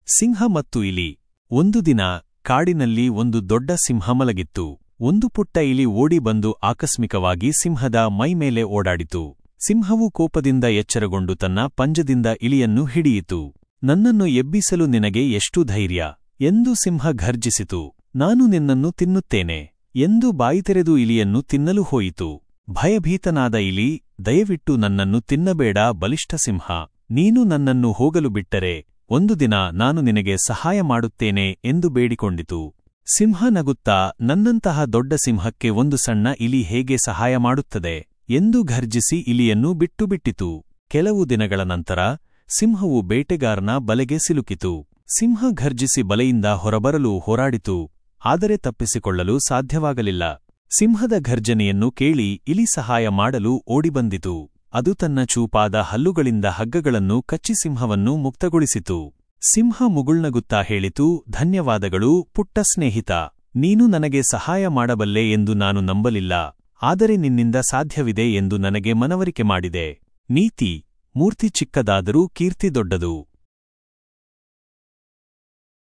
ಸಿಂಹ ಮತ್ತು ಇಲಿ. ಒಂದು ದಿನ ಕಾಡಿನಲ್ಲಿ ಒಂದು ದೊಡ್ಡ ಸಿಂಹ ಮಲಗಿತ್ತು. ಒಂದು ಪುಟ್ಟ ಇಲಿ ಓಡಿ ಬಂದು ಆಕಸ್ಮಿಕವಾಗಿ ಸಿಂಹದ ಮೈಮೇಲೆ ಓಡಾಡಿತು. ಸಿಂಹವು ಕೋಪದಿಂದ ಎಚ್ಚರಗೊಂಡು ತನ್ನ ಪಂಜದಿಂದ ಇಲಿಯನ್ನು ಹಿಡಿಯಿತು. ನನ್ನನ್ನು ಎಬ್ಬಿಸಲು ನಿನಗೆ ಎಷ್ಟು ಧೈರ್ಯ ಎಂದು ಸಿಂಹ ಘರ್ಜಿಸಿತು. ನಾನು ನಿನ್ನನ್ನು ತಿನ್ನುತ್ತೇನೆ ಎಂದು ಬಾಯಿತೆರೆದು ಇಲಿಯನ್ನು ತಿನ್ನಲು ಹೋಯಿತು. ಭಯಭೀತನಾದ ಇಲಿ, ದಯವಿಟ್ಟು ನನ್ನನ್ನು ತಿನ್ನಬೇಡ ಬಲಿಷ್ಠ ಸಿಂಹ, ನೀನು ನನ್ನನ್ನು ಹೋಗಲು ಬಿಟ್ಟರೆ ಒಂದು ದಿನ ನಾನು ನಿನಗೆ ಸಹಾಯ ಮಾಡುತ್ತೇನೆ ಎಂದು ಬೇಡಿಕೊಂಡಿತು. ಸಿಂಹ ನಗುತ್ತಾ, ನನ್ನಂತಹ ದೊಡ್ಡ ಸಿಂಹಕ್ಕೆ ಒಂದು ಸಣ್ಣ ಇಲಿ ಹೇಗೆ ಸಹಾಯ ಮಾಡುತ್ತದೆ ಎಂದು ಘರ್ಜಿಸಿ ಇಲಿಯನ್ನು ಬಿಟ್ಟುಬಿಟ್ಟಿತು. ಕೆಲವು ದಿನಗಳ ನಂತರ ಸಿಂಹವು ಬೇಟೆಗಾರನ ಬಲೆಗೆ ಸಿಲುಕಿತು. ಸಿಂಹ ಘರ್ಜಿಸಿ ಬಲೆಯಿಂದ ಹೊರಬರಲು ಹೋರಾಡಿತು, ಆದರೆ ತಪ್ಪಿಸಿಕೊಳ್ಳಲು ಸಾಧ್ಯವಾಗಲಿಲ್ಲ. ಸಿಂಹದ ಘರ್ಜನೆಯನ್ನು ಕೇಳಿ ಇಲಿ ಸಹಾಯ ಮಾಡಲು ಓಡಿಬಂದಿತು. ಅದು ತನ್ನ ಚೂಪಾದ ಹಲ್ಲುಗಳಿಂದ ಹಗ್ಗಗಳನ್ನು ಕಚ್ಚಿ ಸಿಂಹವನ್ನು ಮುಕ್ತಗೊಳಿಸಿತು. ಸಿಂಹ ಮುಗುಳ್ನಗುತ್ತಾ ಹೇಳಿತು, ಧನ್ಯವಾದಗಳು ಪುಟ್ಟ ಸ್ನೇಹಿತ, ನೀನು ನನಗೆ ಸಹಾಯ ಮಾಡಬಲ್ಲೆ ಎಂದು ನಾನು ನಂಬಲಿಲ್ಲ, ಆದರೆ ನಿನ್ನಿಂದ ಸಾಧ್ಯವಿದೆ ಎಂದು ನನಗೆ ಮನವರಿಕೆ ಮಾಡಿದೆ. ನೀತಿ: ಮೂರ್ತಿ ಚಿಕ್ಕದಾದರೂ ಕೀರ್ತಿ ದೊಡ್ಡದು.